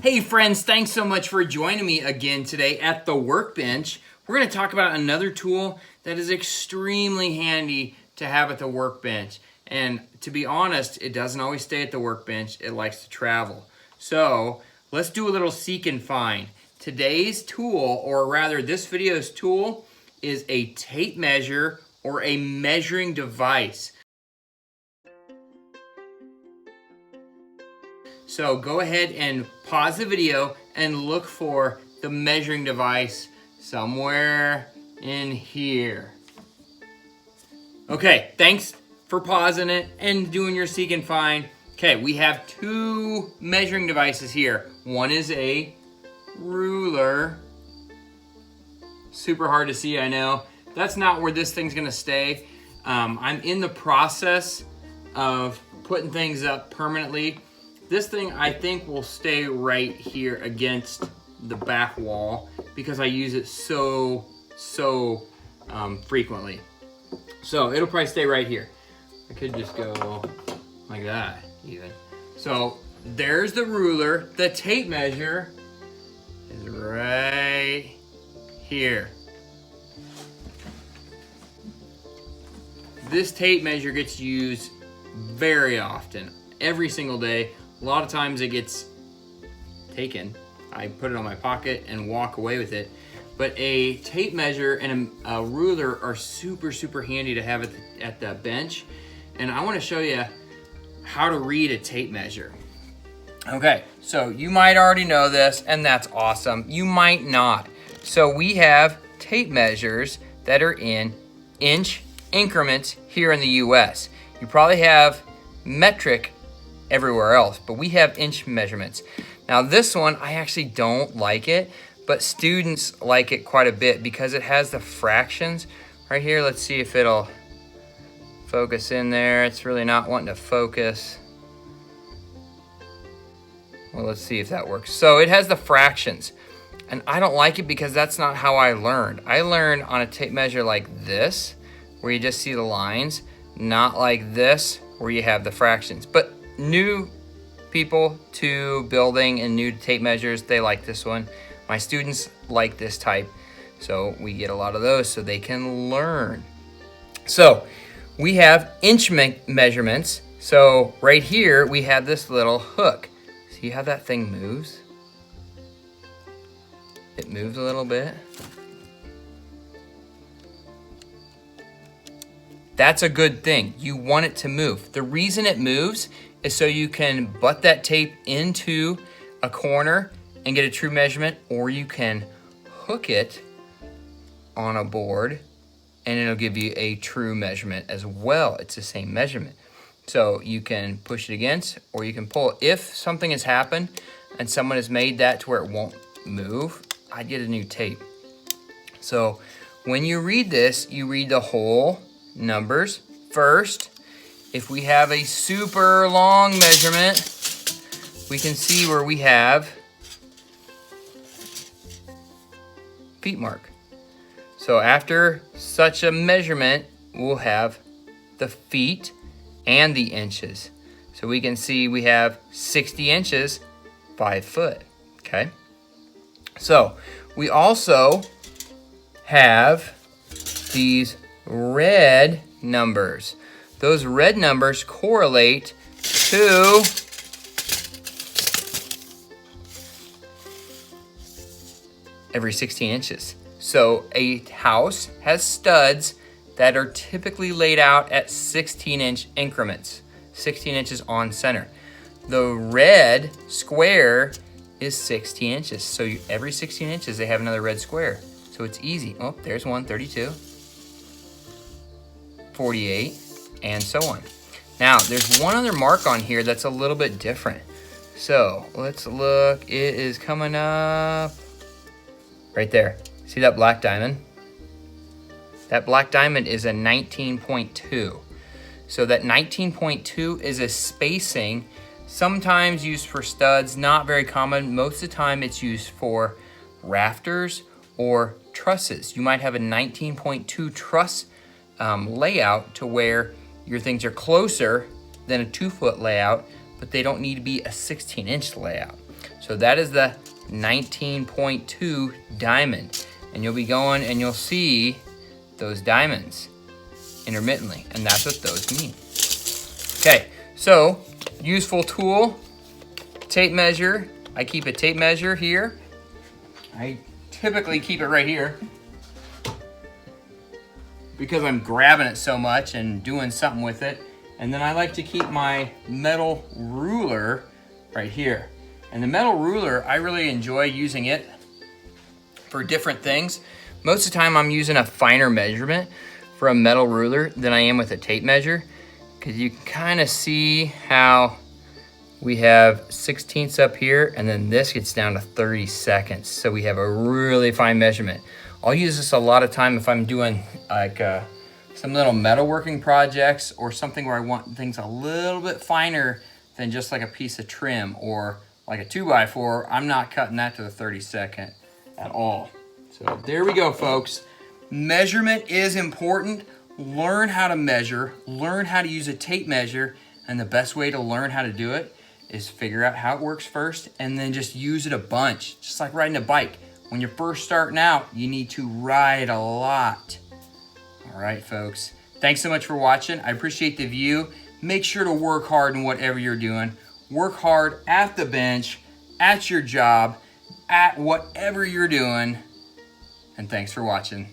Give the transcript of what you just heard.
Hey friends, thanks so much for joining me again today at the workbench. We're going to talk about another tool that is extremely handy to have at the workbench. And to be honest, it doesn't always stay at the workbench. It likes to travel. So let's do a little seek and find. Today's tool, or rather this video's tool, is a tape measure or a measuring device. So go ahead and pause the video and look for the measuring device somewhere in here. Okay, thanks for pausing it and doing your seek and find. Okay, we have two measuring devices here. One is a ruler. Super hard to see, I know. That's not where this thing's gonna stay. I'm in the process of putting things up permanently. This thing, I think, will stay right here against the back wall because I use it so frequently. So it'll probably stay right here. I could just go like that even. So there's the ruler. The tape measure is right here. This tape measure gets used very often, every single day. A lot of times it gets taken. I put it on my pocket and walk away with it. But a tape measure and a ruler are super handy to have at the bench. And I want to show you how to read a tape measure. Okay, so you might already know this, and that's awesome. You might not. So we have tape measures that are in inch increments here in the US. You probably have metric everywhere else, but we have inch measurements. Now this one, I actually don't like it, but students like it quite a bit because it has the fractions right here. Let's see if it'll focus in there. It's really not wanting to focus. Well, let's see if that works. So it has the fractions, and I don't like it because that's not how I learned. I learned on a tape measure like this, where you just see the lines, not like this, where you have the fractions. But new people to building and new tape measures, they like this one. My students like this type, so we get a lot of those so they can learn. So we have inch measurements. So right here we have this little hook. See how that thing moves? It moves a little bit. That's a good thing. You want it to move. The reason it moves is so you can butt that tape into a corner and get a true measurement, or you can hook it on a board and it'll give you a true measurement as well. It's the same measurement. So you can push it against, or you can pull. If something has happened and someone has made that to where it won't move, I'd get a new tape. So when you read this, you read the whole numbers first. If we have a super long measurement, we can see where we have feet mark. So after such a measurement, we'll have the feet and the inches. So we can see we have 60 inches, 5 foot, okay? So we also have these red numbers. Those red numbers correlate to every 16 inches. So a house has studs that are typically laid out at 16-inch increments, 16 inches on center. The red square is 16 inches. So every 16 inches, they have another red square. So it's easy. Oh, there's one, 32, 48, and so on. Now, there's one other mark on here that's a little bit different. So let's look. It is coming up right there. See that black diamond? That black diamond is a 19.2. So that 19.2 is a spacing, sometimes used for studs, not very common. Most of the time it's used for rafters or trusses. You might have a 19.2 truss layout to where your things are closer than a 2-foot layout, but they don't need to be a 16-inch layout. So that is the 19.2 diamond. And you'll be going and you'll see those diamonds intermittently, and that's what those mean. Okay, so useful tool, tape measure. I keep a tape measure here. I typically keep it right here because I'm grabbing it so much and doing something with it. And then I like to keep my metal ruler right here. And the metal ruler, I really enjoy using it for different things. Most of the time I'm using a finer measurement for a metal ruler than I am with a tape measure, because you can kind of see how we have 1/16 up here, and then this gets down to 30 seconds. So we have a really fine measurement. I'll use this a lot of time if I'm doing like some little metalworking projects or something where I want things a little bit finer than just like a piece of trim, or like a 2x4. I'm not cutting that to the 32nd at all. So there we go, folks. Measurement is important. Learn how to measure, learn how to use a tape measure, and the best way to learn how to do it is figure out how it works first and then just use it a bunch, just like riding a bike. When you're first starting out, you need to ride a lot. All right, folks. Thanks so much for watching. I appreciate the view. Make sure to work hard in whatever you're doing. Work hard at the bench, at your job, at whatever you're doing. And thanks for watching.